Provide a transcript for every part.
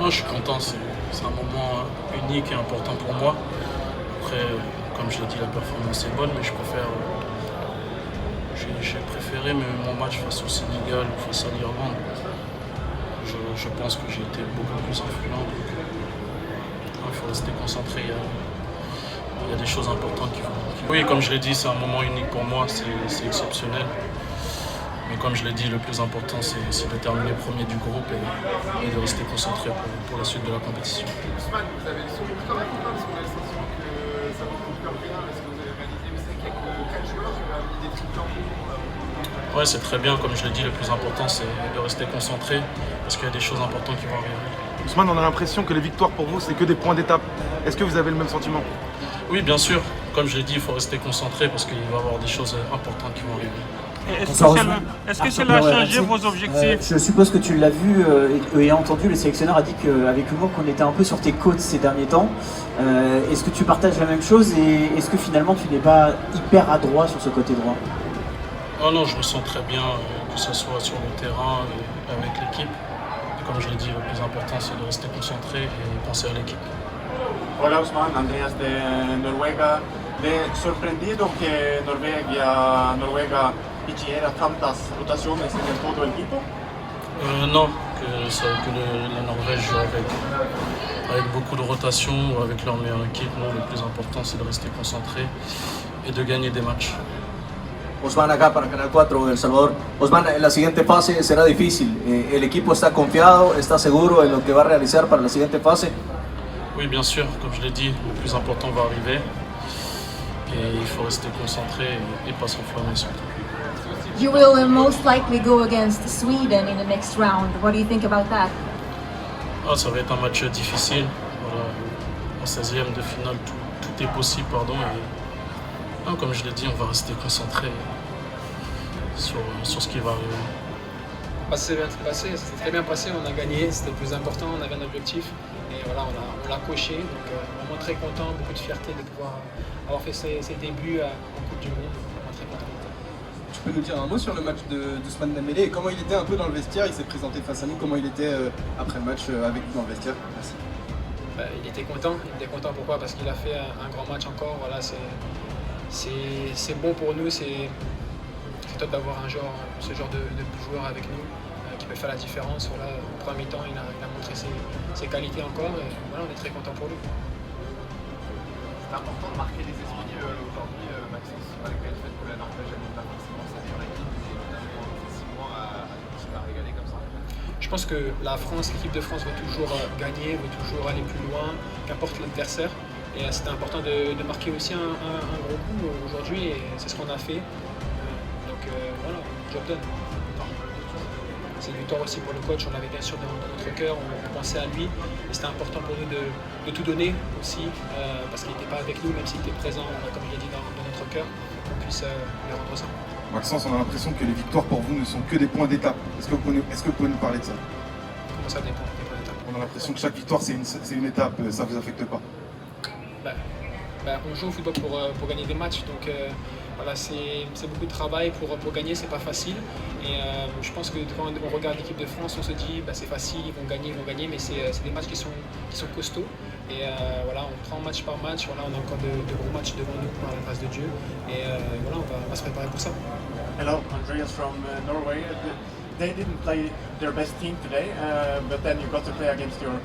Non, je suis content, c'est un moment unique et important pour moi. Après, comme je l'ai dit, la performance est bonne, mais j'ai préféré mon match face au Sénégal ou face à l'Irlande. Je pense que j'ai été beaucoup plus influent. Il faut rester concentré. Il y a des choses importantes qui vont. Oui, comme je l'ai dit, c'est un moment unique pour moi, c'est exceptionnel. Mais comme je l'ai dit, le plus important, c'est de terminer premier du groupe et de rester concentré pour la suite de la compétition. Ousmane, vous avez le sourire quand même, parce qu'on a le sentiment que ça vous coûte comme rien, est-ce que vous avez réalisé, mais c'est qu'il y a que 4 joueurs qui ont mis des trucs en pour. Ouais, c'est très bien, comme je l'ai dit, le plus important, c'est de rester concentré, parce qu'il y a des choses importantes qui vont arriver. Ousmane, on a l'impression que les victoires pour vous, c'est que des points d'étape. Est-ce que vous avez le même sentiment? Oui, bien sûr. Comme je l'ai dit, il faut rester concentré parce qu'il va y avoir des choses importantes qui vont arriver. Est-ce que cela a changé vos objectifs? Je suppose que tu l'as vu et entendu, le sélectionneur a dit qu'avec humour qu'on était un peu sur tes côtes ces derniers temps. Est-ce que tu partages la même chose et est-ce que finalement tu n'es pas hyper adroit sur ce côté droit? Oh non, je me sens très bien, que ce soit sur le terrain et avec l'équipe. Et comme je l'ai dit, le plus important, c'est de rester concentré et penser à l'équipe. Hola Ousmane, Andreas de Noruega. ¿Le sorprendido que Noruega hiciera tantas rotaciones en todo el equipo? Non, la Norvège joue avec beaucoup de rotations ou avec leur meilleure équipe. Non, le plus important, c'est de rester concentré et de gagner des matchs. Ousmane acá para Canal 4 de El Salvador. Ousmane, en la siguiente fase será difícil. ¿El equipo está confiado, está seguro en lo que va a realizar para la siguiente fase? Oui, bien sûr, comme je l'ai dit, le plus important va arriver. Et il faut rester concentré et pas s'enflammer surtout. You will most likely go against Sweden in the next round. What do you think about that? Ça va être un match difficile. Voilà. En 16e de finale, tout est possible. Comme je l'ai dit, on va rester concentré sur ce qui va arriver. C'est très bien passé, on a gagné, c'était le plus important, on avait un objectif et voilà, on l'a coché. Donc vraiment très content, beaucoup de fierté de pouvoir avoir fait ses débuts en Coupe du Monde. Vraiment très content. Tu peux nous dire un mot sur le match d'Ousmane Dembélé et comment il était un peu dans le vestiaire? Il s'est présenté face à nous, comment il était après le match avec nous dans le vestiaire? Merci. Il était content, pourquoi? Parce qu'il a fait un grand match encore, voilà, c'est bon pour nous, c'est top d'avoir ce genre de joueur avec nous qui peut faire la différence. Voilà, au premier temps, il a montré ses qualités encore et voilà, on est très content pour lui. C'est important de marquer les esprits aujourd'hui, Maxence, malgré le fait que la Norvège n'a pas forcément sa meilleure équipe, et notamment offensivement à régaler comme ça. Je pense que l'équipe de France veut toujours gagner, veut toujours aller plus loin, qu'importe l'adversaire. Et c'était important de marquer aussi un gros coup aujourd'hui et c'est ce qu'on a fait. Voilà, job done. C'est une victoire aussi pour le coach, on l'avait bien sûr dans notre cœur, on pensait à lui. Et c'était important pour nous de tout donner aussi, parce qu'il n'était pas avec nous, même s'il était présent, comme il a dit, dans notre cœur, qu'on puisse lui rendre ça. Maxence, on a l'impression que les victoires pour vous ne sont que des points d'étape. Est-ce que vous pouvez nous parler de ça? Comment ça dépend des points d'étape? On a l'impression que chaque victoire c'est une étape, ça ne vous affecte pas? On joue au football pour gagner des matchs, donc voilà, c'est beaucoup de travail pour gagner, c'est pas facile. Et je pense que quand on regarde l'équipe de France, on se dit c'est facile, ils vont gagner, mais c'est des matchs qui sont costauds. Et voilà, on prend match par match, voilà, on a encore de gros matchs devant nous par la grâce de Dieu. Et voilà, on va se préparer pour ça. Hello, Andreas from Norway. They didn't play their best team today, but then you got to play against your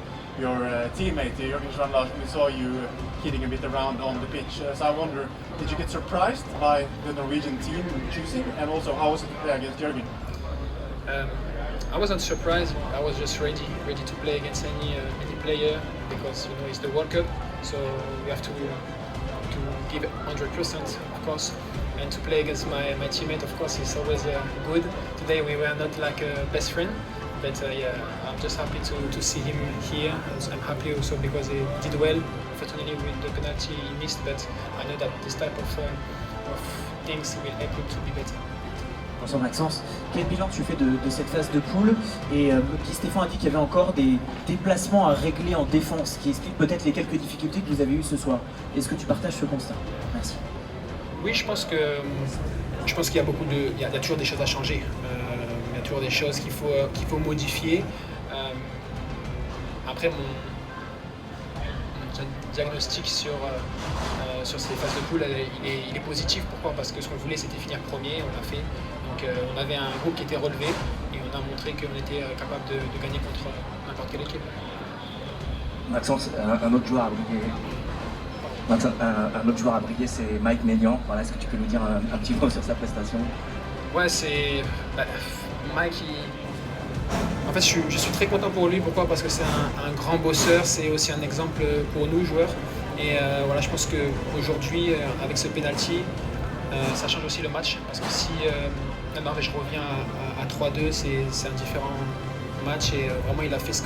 teammate, Jürgen Strand. We saw you kidding a bit around on the pitch. So I wonder, did you get surprised by the Norwegian team choosing? And also, how was it to play against Jürgen? I wasn't surprised. I was just ready to play against any player because it's the World Cup, so we have to give 100%, of course. And to play against my teammate, of course, is always good. Today we were not like a best friend. But I'm just happy to see him here. I'm happy also because he did well. Unfortunately, with the penalty he missed, but I know that this type of things will help him to be better. Bonsoir Maxence, quel bilan tu fais de cette phase de poule? Et Guy Stéphane a dit qu'il y avait encore des déplacements à régler en défense, qui expliquent peut-être les quelques difficultés que vous avez eues ce soir. Est-ce que tu partages ce constat? Merci. Oui, je pense qu'il y a toujours des choses à changer. Il y a toujours des choses qu'il faut modifier. Après, mon diagnostic sur ces phases de poule, il est positif. Pourquoi? Parce que ce qu'on voulait, c'était finir premier, on l'a fait. Donc on avait un groupe qui était relevé et on a montré qu'on était capable de gagner contre n'importe quelle équipe. Maxence, un autre joueur à briller. Un autre joueur à briller, c'est Mike Maignan. Voilà, est-ce que tu peux nous dire un petit mot sur sa prestation? Ouais, c'est... Mike, en fait, je suis très content pour lui. Pourquoi? Parce que c'est un grand bosseur, c'est aussi un exemple pour nous, joueurs. Et voilà, je pense qu'aujourd'hui, avec ce penalty, ça change aussi le match. Parce que si la Norvège revient à 3-2, c'est un différent match. Et vraiment, il a fait ce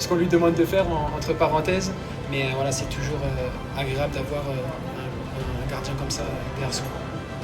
qu'on lui demande de faire, entre parenthèses. Mais voilà, c'est toujours agréable d'avoir un gardien comme ça derrière soi.